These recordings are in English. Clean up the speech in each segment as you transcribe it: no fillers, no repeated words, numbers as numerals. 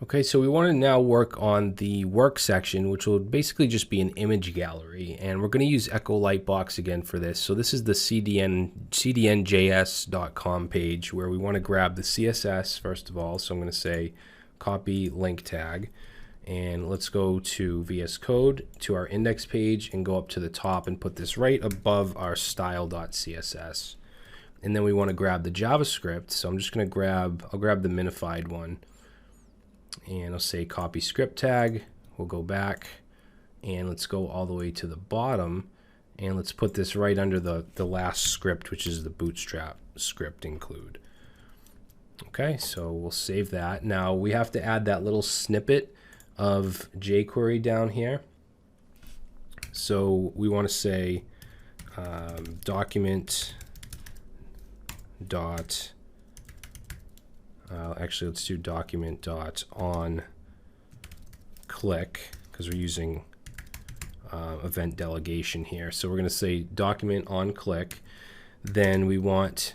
Okay, so we want to now work on the work section, which will basically just be an image gallery. And we're going to use Echo Lightbox again for this. So this is the cdnjs.com page where we want to grab the CSS first of all. So I'm going to say copy link tag. And let's go to VS Code to our index page and go up to the top and put this right above our style.css. And then we want to grab the JavaScript. So I'm just going to I'll grab the minified one. And I'll say copy script tag. We'll go back and let's go all the way to the bottom and let's put this right under the last script, which is the bootstrap script include. Okay, so we'll save that. Now we have to add that little snippet of jQuery down here. So we want to say document dot actually, let's do document dot on click because we're using event delegation here. So we're going to say document on click. Then we want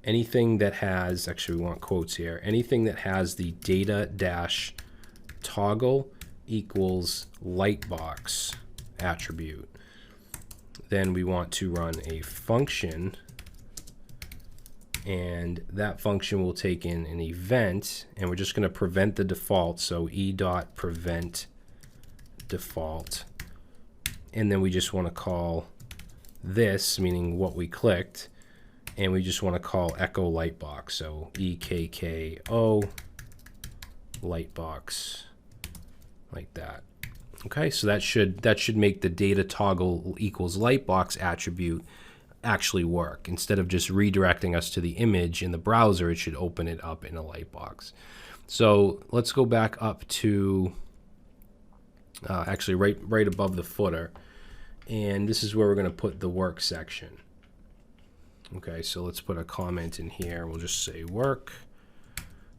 anything that has, actually we want quotes here, anything that has the data dash toggle equals lightbox attribute. Then we want to run a function, and that function will take in an event, and we're just going to prevent the default, so e.prevent default, and then we just want to call this, meaning what we clicked, and we just want to call echo lightbox, so ekko lightbox, like that. Okay, so that should make the data toggle equals lightbox attribute actually work. Instead of just redirecting us to the image in the browser, it should open it up in a lightbox. So let's go back up to actually right above the footer, and this is where we're going to put the work section. Okay, so let's put a comment in here. We'll just say work,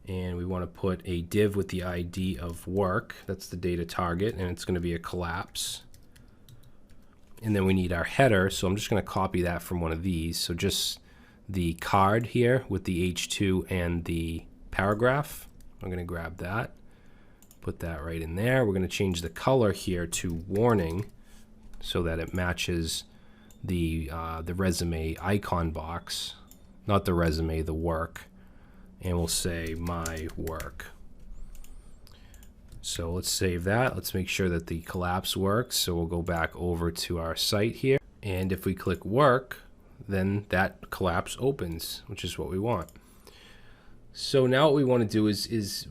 and we want to put a div with the ID of work. That's the data target, and it's going to be a collapse. And then we need our header, so I'm just going to copy that from one of these. So just the card here with the H2 and the paragraph. I'm going to grab that, put that right in there. We're going to change the color here to warning so that it matches the resume icon box, not the resume, the work. And we'll say my work. So let's save that. Let's make sure that the collapse works. So we'll go back over to our site here. And if we click work, then that collapse opens, which is what we want. So now what we want to do is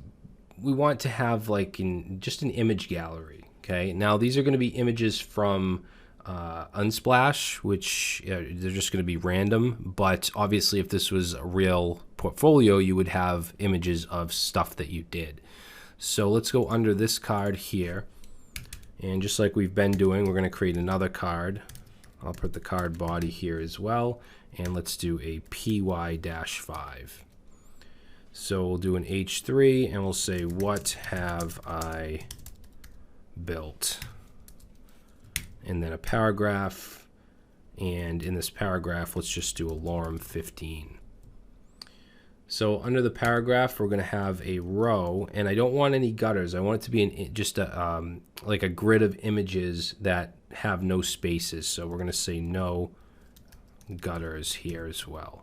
we want to have like just an image gallery. Okay. Now these are going to be images from Unsplash, which they're just going to be random. But obviously if this was a real portfolio, you would have images of stuff that you did. So let's go under this card here, and just like we've been doing, we're going to create another card. I'll put the card body here as well, and let's do a py-5. So we'll do an h3, and we'll say what have I built, and then a paragraph, and in this paragraph let's just do a lorem 15. So under the paragraph, we're going to have a row, and I don't want any gutters. I want it to be just like a grid of images that have no spaces. So we're going to say no gutters here as well.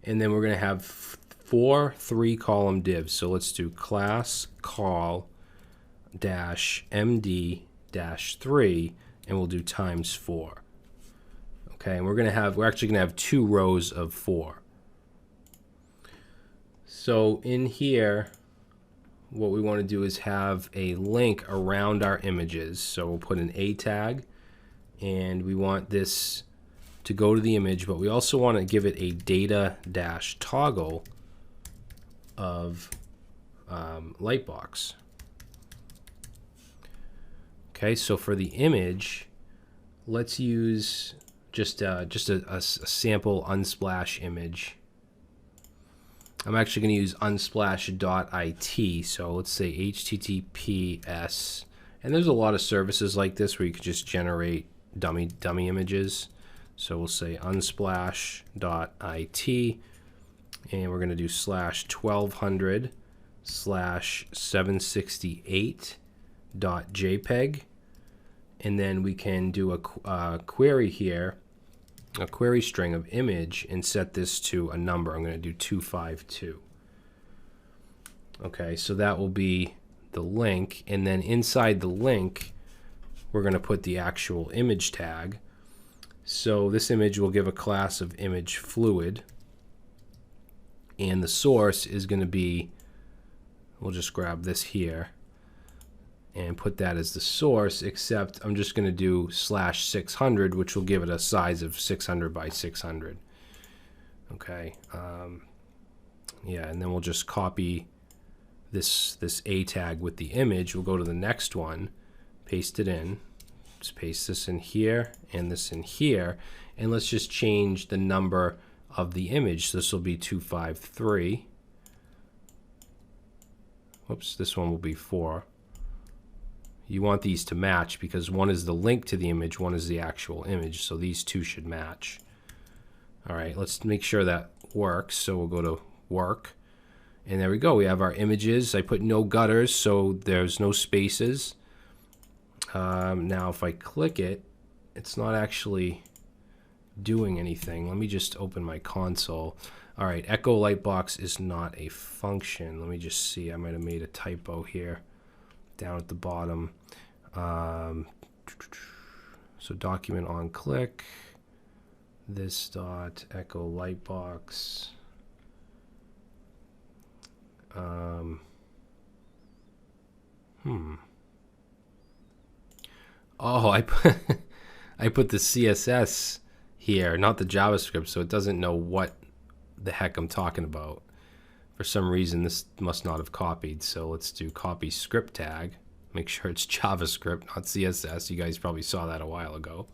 And then we're going to have 4 3-column divs. So let's do class call dash md dash 3, and we'll do times 4. Okay, and we're actually going to have 2 rows of 4. So in here, what we want to do is have a link around our images. So we'll put an A tag, and we want this to go to the image, but we also want to give it a data dash toggle of lightbox. Okay, so for the image, let's use just a sample Unsplash image. I'm actually going to use unsplash.it, so let's say HTTPS, and there's a lot of services like this where you can just generate dummy images. So we'll say unsplash.it, and we're going to do /1200 /768.jpg, and then we can do a query here, a query string of image, and set this to a number. I'm going to do 252. Okay, so that will be the link, and then inside the link we're going to put the actual image tag. So this image will give a class of image fluid, and the source is going to be, we'll just grab this here and put that as the source, except I'm just going to do /600, which will give it a size of 600 by 600. Okay, yeah, and then we'll just copy this A tag with the image. We'll go to the next one, paste it in, just paste this in here and this in here, and let's just change the number of the image. So this will be 253. Whoops, this one will be 4. You want these to match because one is the link to the image, one is the actual image, so these two should match. All right, let's make sure that works. So we'll go to work, and there we go. We have our images. I put no gutters, so there's no spaces. Now if I click it, it's not actually doing anything. Let me just open my console. All right, Echo Lightbox is not a function. Let me just see. I might have made a typo here down at the bottom. So document on click, this dot Echo Lightbox. Oh, I put the CSS here, not the JavaScript, so it doesn't know what the heck I'm talking about. For some reason, this must not have copied. So let's do copy script tag. Make sure it's JavaScript, not CSS. You guys probably saw that a while ago.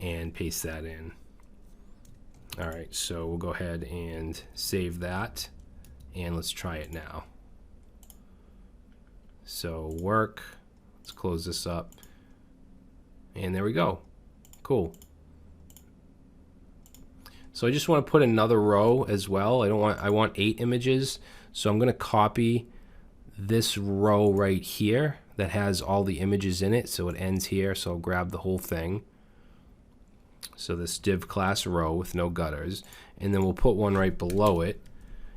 And paste that in. All right, so we'll go ahead and save that. And let's try it now. So work. Let's close this up. And there we go. Cool. So I just want to put another row as well. I want 8 images. So I'm going to copy this row right here that has all the images in it. So it ends here. So I'll grab the whole thing. So this div class row with no gutters, and then we'll put one right below it.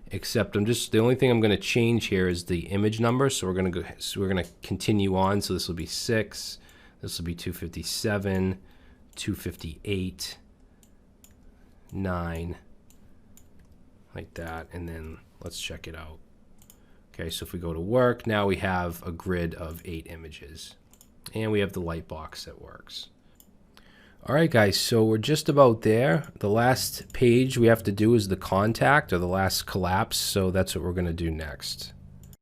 Except the only thing I'm going to change here is the image number. So we're going to continue on. So this will be 6. This will be 257, 258, 9, like that, and then let's check it out. Okay, so if we go to work, now we have a grid of 8 images, and we have the light box that works. All right, guys, so we're just about there. The last page we have to do is the contact, or the last collapse, so that's what we're going to do next.